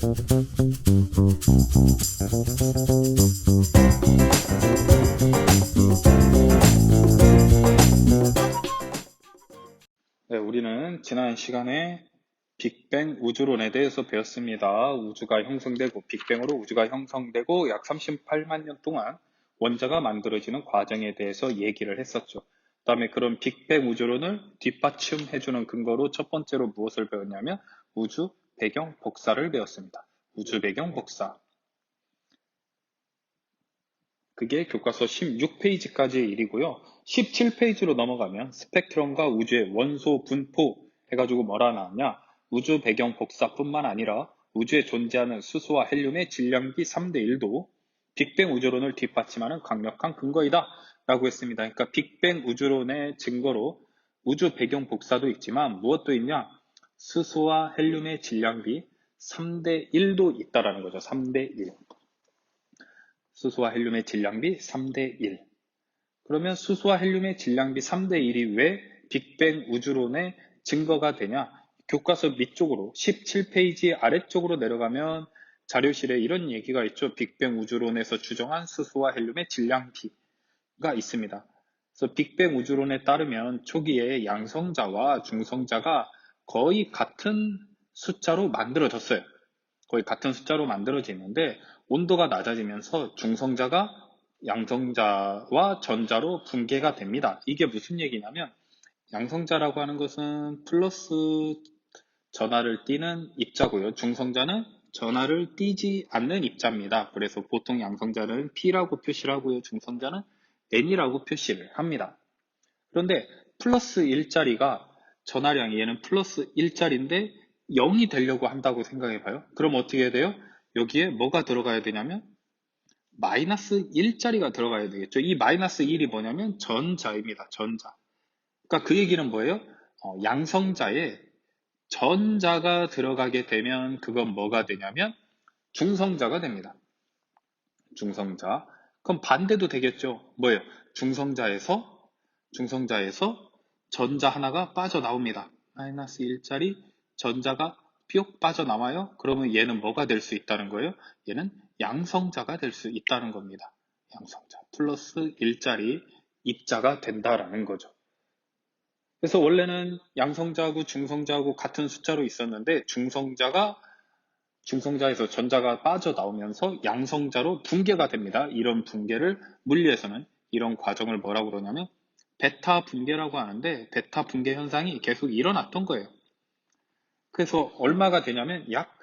네, 우리는 지난 시간에 빅뱅 우주론에 대해서 배웠습니다. 우주가 형성되고, 빅뱅으로 우주가 형성되고 약 38만 년 동안 원자가 만들어지는 과정에 대해서 얘기를 했었죠. 그 다음에 그런 빅뱅 우주론을 뒷받침해주는 근거로 첫 번째로 무엇을 배웠냐면 우주 배경 복사를 배웠습니다. 우주 배경 복사. 그게 교과서 16페이지까지의 일이고요. 17페이지로 넘어가면 스펙트럼과 우주의 원소 분포 해가지고 뭐라 나왔냐? 우주 배경 복사뿐만 아니라 우주에 존재하는 수소와 헬륨의 질량비 3대 1도 빅뱅 우주론을 뒷받침하는 강력한 근거이다 라고 했습니다. 그러니까 빅뱅 우주론의 증거로 우주 배경 복사도 있지만 무엇도 있냐? 수소와 헬륨의 질량비 3대 1도 있다라는 거죠. 3대 1. 수소와 헬륨의 질량비 3대 1. 그러면 수소와 헬륨의 질량비 3대 1이 왜 빅뱅 우주론의 증거가 되냐? 교과서 밑쪽으로 17페이지 아래쪽으로 내려가면 자료실에 이런 얘기가 있죠. 빅뱅 우주론에서 추정한 수소와 헬륨의 질량비가 있습니다. 그래서 빅뱅 우주론에 따르면 초기에 양성자와 중성자가 거의 같은 숫자로 만들어졌어요. 거의 같은 숫자로 만들어지는데 온도가 낮아지면서 중성자가 양성자와 전자로 분계가 됩니다. 이게 무슨 얘기냐면 양성자라고 하는 것은 플러스 전하를 띠는 입자고요. 중성자는 전하를 띠지 않는 입자입니다. 그래서 보통 양성자는 P라고 표시를 하고요. 중성자는 N이라고 표시를 합니다. 그런데 플러스 1짜리가 전하량이 얘는 플러스 1짜리인데 0이 되려고 한다고 생각해봐요. 그럼 어떻게 돼요? 여기에 뭐가 들어가야 되냐면 마이너스 1짜리가 들어가야 되겠죠. 이 마이너스 1이 뭐냐면 전자입니다. 전자. 그러니까 그 얘기는 뭐예요? 양성자에 전자가 들어가게 되면 그건 뭐가 되냐면 중성자가 됩니다. 중성자. 그럼 반대도 되겠죠. 뭐예요? 중성자에서 전자 하나가 빠져나옵니다. 마이너스 1짜리 전자가 뿅 빠져나와요. 그러면 얘는 뭐가 될 수 있다는 거예요? 얘는 양성자가 될 수 있다는 겁니다. 양성자. 플러스 1짜리 입자가 된다라는 거죠. 그래서 원래는 양성자하고 중성자하고 같은 숫자로 있었는데 중성자에서 전자가 빠져나오면서 양성자로 붕괴가 됩니다. 이런 붕괴를 물리에서는 이런 과정을 뭐라고 그러냐면 베타 붕괴라고 하는데 베타 붕괴 현상이 계속 일어났던 거예요. 그래서 얼마가 되냐면 약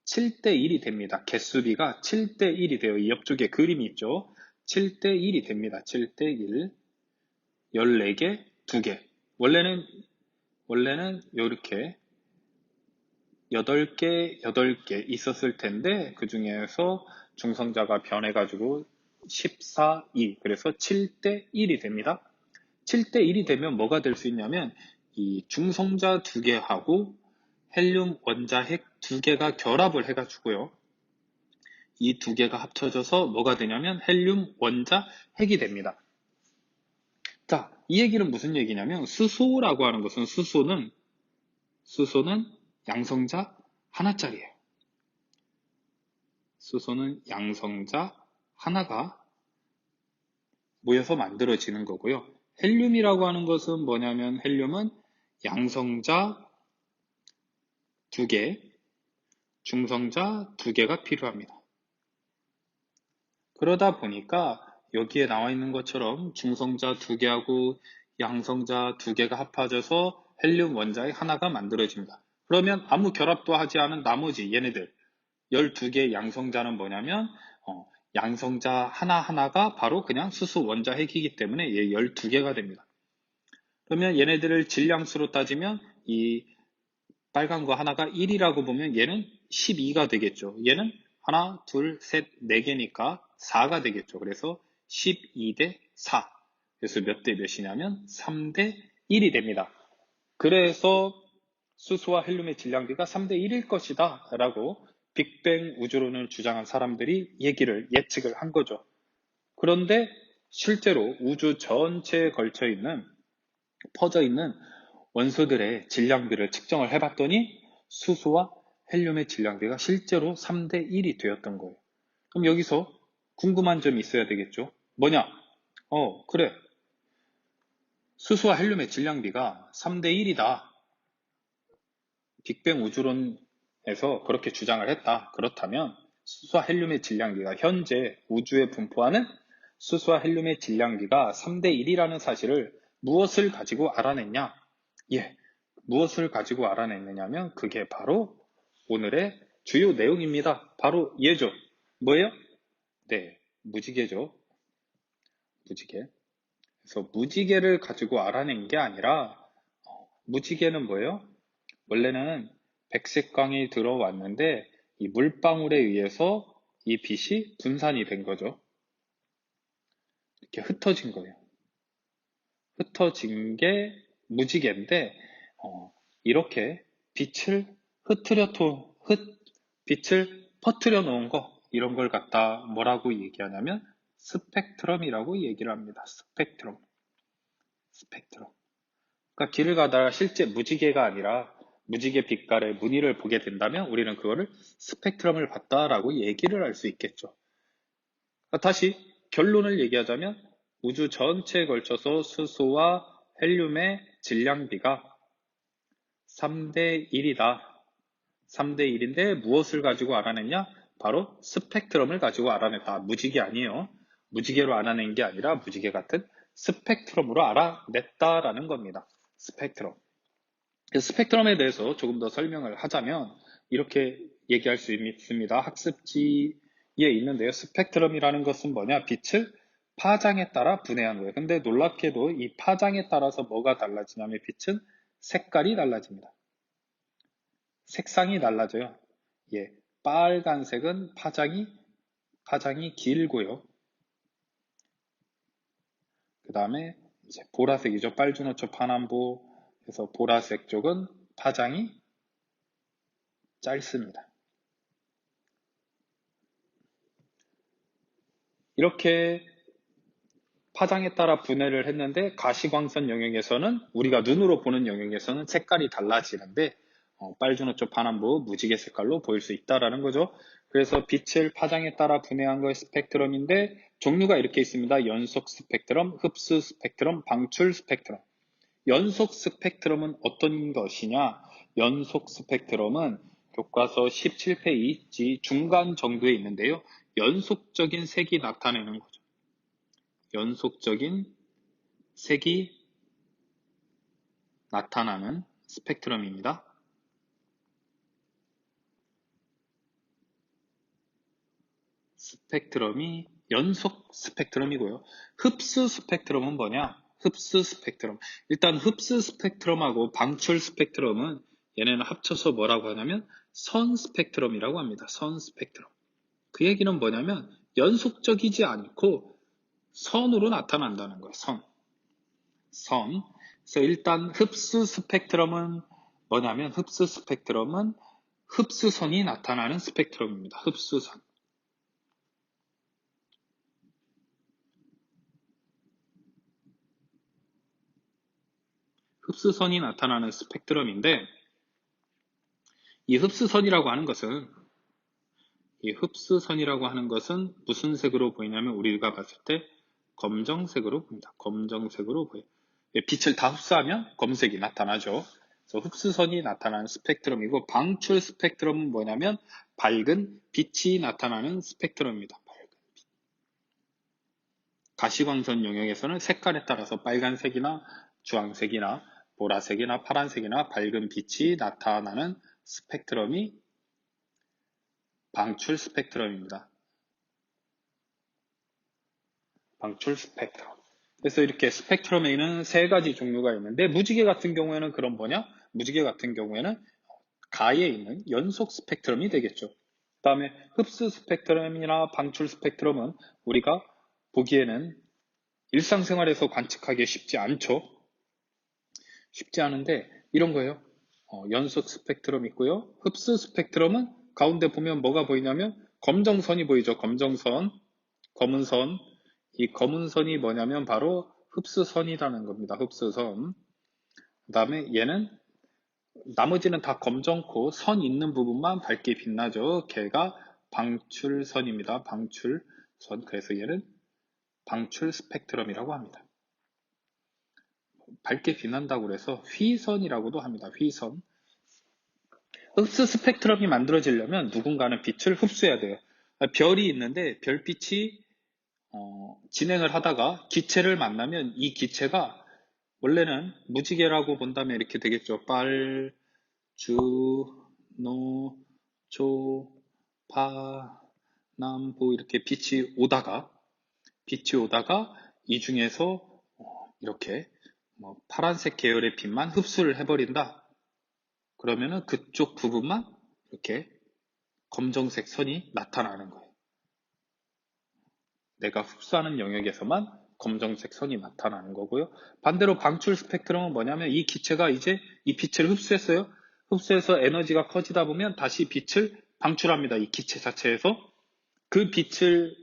7대 1이 됩니다. 개수비가 7대 1이 돼요. 이 옆쪽에 그림이 있죠. 7대 1이 됩니다. 7대 1. 14개, 2개. 원래는 이렇게 8개 있었을 텐데 그 중에서 중성자가 변해가지고 14, 2 그래서 7대 1이 됩니다. 7대 1이 되면 뭐가 될 수 있냐면 이 중성자 2개하고 헬륨 원자 핵 2개가 결합을 해가지고요. 이 2개가 합쳐져서 뭐가 되냐면 헬륨 원자 핵이 됩니다. 자, 이 얘기는 무슨 얘기냐면 수소라고 하는 것은 수소는 양성자 하나짜리예요. 수소는 양성자 하나가 모여서 만들어지는 거고요. 헬륨이라고 하는 것은 뭐냐면 헬륨은 양성자 2개, 중성자 2개가 필요합니다. 그러다 보니까 여기에 나와 있는 것처럼 중성자 2개하고 양성자 2개가 합쳐져서 헬륨 원자의 하나가 만들어집니다. 그러면 아무 결합도 하지 않은 나머지 얘네들 12개의 양성자는 뭐냐면 양성자 하나하나가 바로 그냥 수소 원자 핵이기 때문에 얘 12개가 됩니다. 그러면 얘네들을 질량수로 따지면 이 빨간 거 하나가 1이라고 보면 얘는 12가 되겠죠. 얘는 하나, 둘, 셋, 4개니까 4가 되겠죠. 그래서 12대 4. 그래서 몇 대 몇이냐면 3대 1이 됩니다. 그래서 수소와 헬륨의 질량비가 3대 1일 것이다 라고 빅뱅 우주론을 주장한 사람들이 예측을 한 거죠. 그런데 실제로 우주 전체에 퍼져 있는 원소들의 질량비를 측정을 해봤더니 수소와 헬륨의 질량비가 실제로 3대 1이 되었던 거예요. 그럼 여기서 궁금한 점이 있어야 되겠죠? 뭐냐? 그래. 수소와 헬륨의 질량비가 3대 1이다. 빅뱅 우주론에서 그렇게 주장을 했다. 그렇다면 수소와 헬륨의 질량비가 현재 우주에 분포하는 수소와 헬륨의 질량비가 3대 1이라는 사실을 무엇을 가지고 알아냈냐? 무엇을 가지고 알아냈느냐면 그게 바로 오늘의 주요 내용입니다. 바로 얘죠. 뭐예요? 네, 무지개죠. 무지개. 그래서 무지개를 가지고 알아낸 게 아니라 무지개는 뭐예요? 원래는 백색광이 들어왔는데 이 물방울에 의해서 이 빛이 분산이 된 거죠. 이렇게 흩어진 거예요. 흩어진 게 무지개인데 이렇게 빛을 빛을 퍼뜨려 놓은 거 이런 걸 갖다 뭐라고 얘기하냐면 스펙트럼이라고 얘기를 합니다. 스펙트럼. 그러니까 길을 가다가 실제 무지개가 아니라 무지개 빛깔의 무늬를 보게 된다면 우리는 그거를 스펙트럼을 봤다라고 얘기를 할 수 있겠죠. 다시 결론을 얘기하자면 우주 전체에 걸쳐서 수소와 헬륨의 질량비가 3대 1이다. 3대 1인데 무엇을 가지고 알아냈냐? 바로 스펙트럼을 가지고 알아냈다. 무지개 아니에요. 무지개로 알아낸 게 아니라 무지개 같은 스펙트럼으로 알아냈다라는 겁니다. 스펙트럼. 스펙트럼에 대해서 조금 더 설명을 하자면 이렇게 얘기할 수 있습니다. 학습지에 있는데요. 스펙트럼이라는 것은 뭐냐? 빛을 파장에 따라 분해한 거예요. 근데 놀랍게도 이 파장에 따라서 뭐가 달라지냐면 빛은 색깔이 달라집니다. 색상이 달라져요. 빨간색은 파장이 길고요. 그 다음에 이제 보라색이죠. 빨주노초 파남보. 그래서 보라색 쪽은 파장이 짧습니다. 이렇게 파장에 따라 분해를 했는데 가시광선 영역에서는 우리가 눈으로 보는 영역에서는 색깔이 달라지는데 빨주노초 파남보 무지개 색깔로 보일 수 있다라는 거죠. 그래서 빛을 파장에 따라 분해한 거의 스펙트럼인데 종류가 이렇게 있습니다. 연속 스펙트럼, 흡수 스펙트럼, 방출 스펙트럼. 연속 스펙트럼은 어떤 것이냐? 연속 스펙트럼은 교과서 17페이지 중간 정도에 있는데요. 연속적인 색이 나타내는 거죠. 연속적인 색이 나타나는 스펙트럼입니다. 스펙트럼이 연속 스펙트럼이고요. 흡수 스펙트럼은 뭐냐? 흡수 스펙트럼. 일단 흡수 스펙트럼하고 방출 스펙트럼은 얘네는 합쳐서 뭐라고 하냐면 선 스펙트럼이라고 합니다. 선 스펙트럼. 그 얘기는 뭐냐면 연속적이지 않고 선으로 나타난다는 거예요. 선. 그래서 일단 흡수 스펙트럼은 뭐냐면 흡수 스펙트럼은 흡수선이 나타나는 스펙트럼입니다. 흡수선. 흡수선이 나타나는 스펙트럼인데 이 흡수선이라고 하는 것은 무슨 색으로 보이냐면 우리가 봤을 때 검정색으로 보입니다. 검정색으로 보여요. 빛을 다 흡수하면 검색이 나타나죠. 그래서 흡수선이 나타나는 스펙트럼이고 방출 스펙트럼은 뭐냐면 밝은 빛이 나타나는 스펙트럼입니다. 밝은 빛. 가시광선 영역에서는 색깔에 따라서 빨간색이나 주황색이나 보라색이나 파란색이나 밝은 빛이 나타나는 스펙트럼이 방출 스펙트럼입니다. 방출 스펙트럼. 그래서 이렇게 스펙트럼에는 세 가지 종류가 있는데 무지개 같은 경우에는 그럼 뭐냐? 무지개 같은 경우에는 가에 있는 연속 스펙트럼이 되겠죠. 그 다음에 흡수 스펙트럼이나 방출 스펙트럼은 우리가 보기에는 일상생활에서 관측하기 쉽지 않죠. 쉽지 않은데 이런 거예요. 연속 스펙트럼 있고요. 흡수 스펙트럼은 가운데 보면 뭐가 보이냐면 검정선이 보이죠. 검정선, 검은 선. 이 검은 선이 뭐냐면 바로 흡수선이라는 겁니다. 흡수선. 그 다음에 얘는 나머지는 다 검정코 선 있는 부분만 밝게 빛나죠. 걔가 방출선입니다. 방출선. 그래서 얘는 방출 스펙트럼이라고 합니다. 밝게 빛난다고 해서 휘선이라고도 합니다. 휘선. 흡수 스펙트럼이 만들어지려면 누군가는 빛을 흡수해야 돼요. 별이 있는데 별빛이 진행을 하다가 기체를 만나면 이 기체가 원래는 무지개라고 본다면 이렇게 되겠죠. 빨, 주, 노, 조, 파, 남, 보 이렇게 빛이 오다가 이 중에서 이렇게 파란색 계열의 빛만 흡수를 해버린다. 그러면은 그쪽 부분만 이렇게 검정색 선이 나타나는 거예요. 내가 흡수하는 영역에서만 검정색 선이 나타나는 거고요. 반대로 방출 스펙트럼은 뭐냐면 이 기체가 이제 이 빛을 흡수했어요. 흡수해서 에너지가 커지다 보면 다시 빛을 방출합니다. 이 기체 자체에서 그 빛을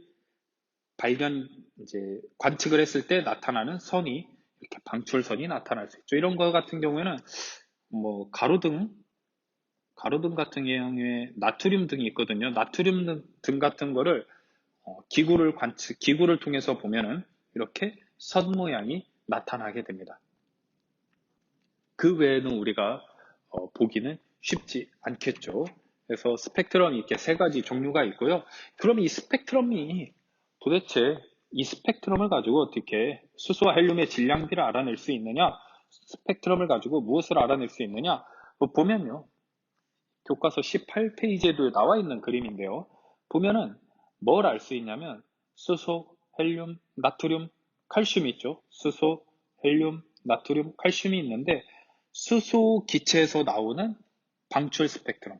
관측을 했을 때 나타나는 선이 이렇게 방출선이 나타날 수 있죠. 이런 거 같은 경우에는 가로등 같은 경우에 나트륨 등이 있거든요. 나트륨 등 같은 거를 기구를 통해서 보면은 이렇게 선 모양이 나타나게 됩니다. 그 외에는 우리가 보기는 쉽지 않겠죠. 그래서 스펙트럼이 이렇게 세 가지 종류가 있고요. 그럼 이 스펙트럼이 도대체 이 스펙트럼을 가지고 어떻게 수소와 헬륨의 질량비를 알아낼 수 있느냐? 스펙트럼을 가지고 무엇을 알아낼 수 있느냐? 보면요. 교과서 18페이지에도 나와 있는 그림인데요. 보면은 뭘 알 수 있냐면 수소, 헬륨, 나트륨, 칼슘이 있죠. 수소, 헬륨, 나트륨, 칼슘이 있는데 수소 기체에서 나오는 방출 스펙트럼,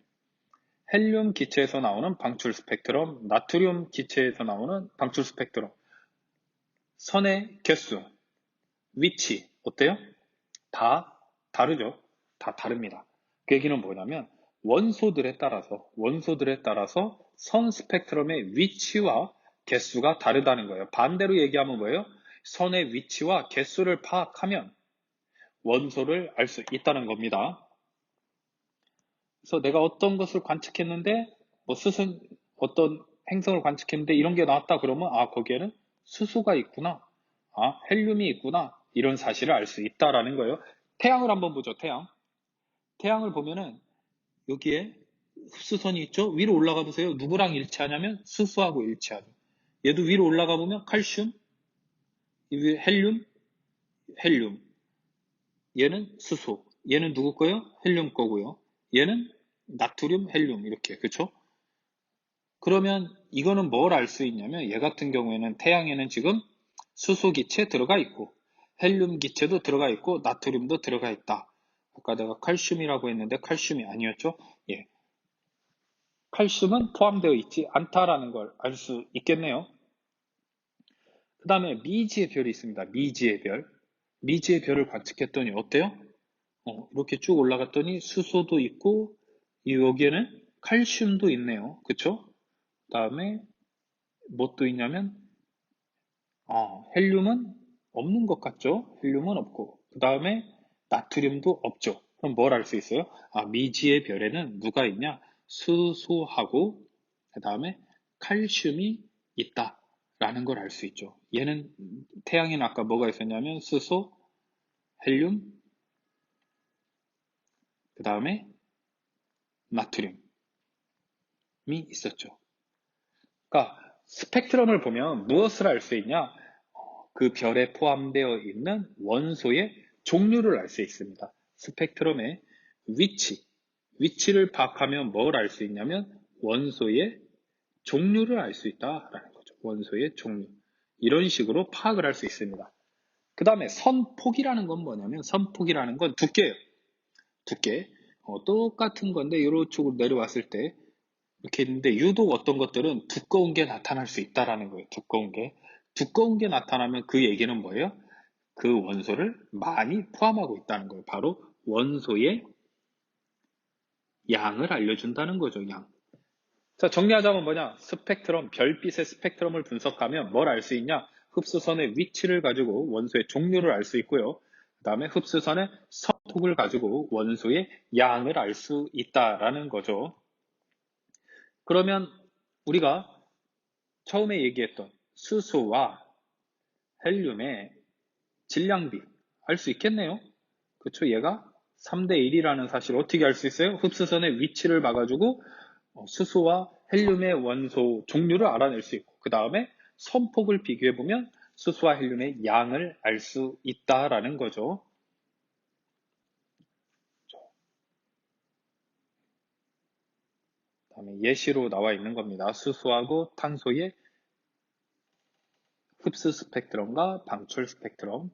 헬륨 기체에서 나오는 방출 스펙트럼, 나트륨 기체에서 나오는 방출 스펙트럼, 선의 개수, 위치 어때요? 다 다르죠. 다 다릅니다. 그 얘기는 뭐냐면 원소들에 따라서 선 스펙트럼의 위치와 개수가 다르다는 거예요. 반대로 얘기하면 뭐예요? 선의 위치와 개수를 파악하면 원소를 알 수 있다는 겁니다. 그래서 내가 어떤 것을 관측했는데 어떤 행성을 관측했는데 이런 게 나왔다 그러면 거기에는 수소가 있구나. 헬륨이 있구나. 이런 사실을 알 수 있다라는 거예요. 태양을 한번 보죠. 태양을 보면은 여기에 흡수선이 있죠? 위로 올라가 보세요. 누구랑 일치하냐면 수소하고 일치하죠. 얘도 위로 올라가 보면 칼슘, 헬륨. 얘는 수소. 얘는 누구 거요? 헬륨 거고요. 얘는 나트륨, 헬륨 이렇게 그쵸? 그러면 이거는 뭘 알 수 있냐면 얘 같은 경우에는 태양에는 지금 수소 기체 들어가 있고 헬륨 기체도 들어가 있고 나트륨도 들어가 있다. 아까 내가 칼슘이라고 했는데 칼슘이 아니었죠? 예. 칼슘은 포함되어 있지 않다라는 걸 알 수 있겠네요. 그 다음에 미지의 별이 있습니다. 미지의 별. 미지의 별을 관측했더니 어때요? 이렇게 쭉 올라갔더니 수소도 있고 여기에는 칼슘도 있네요. 그쵸? 그 다음에 뭣도 있냐면 헬륨은 없는 것 같죠? 헬륨은 없고 그 다음에 나트륨도 없죠. 그럼 뭘 알 수 있어요? 미지의 별에는 누가 있냐? 수소하고 그 다음에 칼슘이 있다라는 걸 알 수 있죠. 얘는 태양에는 아까 뭐가 있었냐면 수소, 헬륨이 그 다음에 나트륨이 있었죠. 그러니까 스펙트럼을 보면 무엇을 알 수 있냐? 그 별에 포함되어 있는 원소의 종류를 알 수 있습니다. 스펙트럼의 위치를 파악하면 뭘 알 수 있냐면 원소의 종류를 알 수 있다라는 거죠. 원소의 종류. 이런 식으로 파악을 할 수 있습니다. 그 다음에 선폭이라는 건 뭐냐면 선폭이라는 건 두께예요. 두께. 똑같은 건데 이런 쪽으로 내려왔을 때 이렇게 있는데 유독 어떤 것들은 두꺼운 게 나타날 수 있다라는 거예요. 두꺼운 게 나타나면 그 얘기는 뭐예요? 그 원소를 많이 포함하고 있다는 거예요. 바로 원소의 양을 알려준다는 거죠. 양. 자, 정리하자면 뭐냐? 별빛의 스펙트럼을 분석하면 뭘 알 수 있냐? 흡수선의 위치를 가지고 원소의 종류를 알 수 있고요. 그 다음에 흡수선의 선 톡을 가지고 원소의 양을 알 수 있다라는 거죠. 그러면 우리가 처음에 얘기했던 수소와 헬륨의 질량비 알 수 있겠네요. 그쵸? 얘가 3대 1이라는 사실을 어떻게 알 수 있어요? 흡수선의 위치를 봐가지고 수소와 헬륨의 원소 종류를 알아낼 수 있고, 그 다음에 선폭을 비교해보면 수소와 헬륨의 양을 알 수 있다라는 거죠. 그 다음에 예시로 나와 있는 겁니다. 수소하고 탄소의 흡수 스펙트럼과 방출 스펙트럼.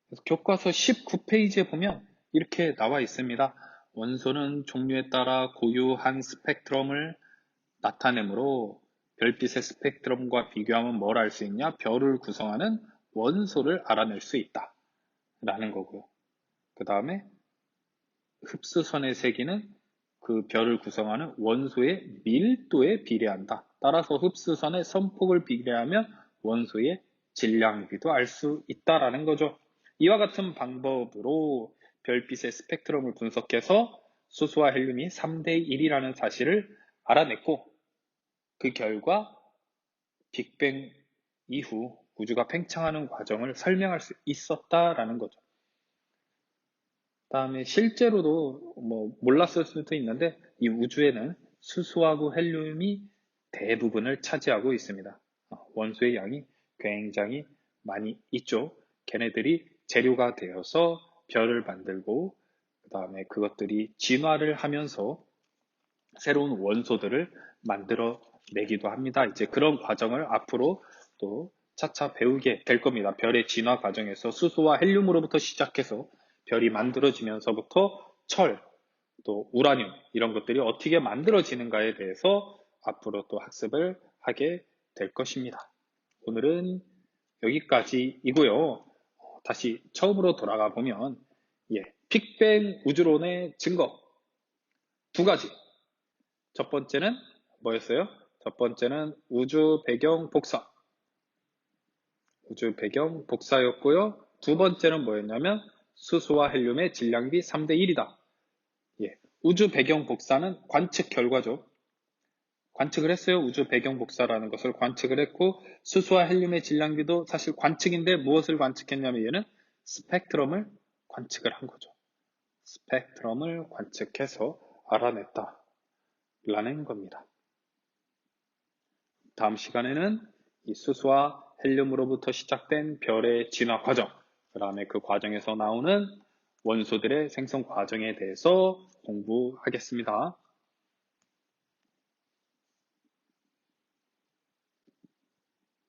그래서 교과서 19페이지에 보면 이렇게 나와 있습니다. 원소는 종류에 따라 고유한 스펙트럼을 나타내므로 별빛의 스펙트럼과 비교하면 뭘 알 수 있냐? 별을 구성하는 원소를 알아낼 수 있다. 라는 거고요. 그 다음에 흡수선의 세기는 그 별을 구성하는 원소의 밀도에 비례한다. 따라서 흡수선의 선폭을 비례하면 원소의 질량비도 알 수 있다라는 거죠. 이와 같은 방법으로 별빛의 스펙트럼을 분석해서 수소와 헬륨이 3대 1이라는 사실을 알아냈고, 그 결과 빅뱅 이후 우주가 팽창하는 과정을 설명할 수 있었다라는 거죠. 다음에 실제로도 몰랐을 수도 있는데 이 우주에는 수소하고 헬륨이 대부분을 차지하고 있습니다. 원소의 양이 굉장히 많이 있죠. 걔네들이 재료가 되어서 별을 만들고, 그 다음에 그것들이 진화를 하면서 새로운 원소들을 만들어 내기도 합니다. 이제 그런 과정을 앞으로 또 차차 배우게 될 겁니다. 별의 진화 과정에서 수소와 헬륨으로부터 시작해서 별이 만들어지면서부터 철, 또 우라늄 이런 것들이 어떻게 만들어지는가에 대해서 앞으로 또 학습을 하게 될 것입니다. 오늘은 여기까지이고요. 다시 처음으로 돌아가 보면 빅뱅 우주론의 증거 두 가지. 첫 번째는 뭐였어요? 첫 번째는 우주 배경 복사. 우주 배경 복사였고요. 두 번째는 뭐였냐면 수소와 헬륨의 질량비 3대 1이다. 우주 배경 복사는 관측 결과죠. 관측을 했어요. 우주 배경 복사라는 것을 관측을 했고, 수소와 헬륨의 질량비도 사실 관측인데 무엇을 관측했냐면 얘는 스펙트럼을 관측을 한 거죠. 스펙트럼을 관측해서 알아냈다 라는 겁니다. 다음 시간에는 이 수소와 헬륨으로부터 시작된 별의 진화 과정, 그 다음에 그 과정에서 나오는 원소들의 생성 과정에 대해서 공부하겠습니다.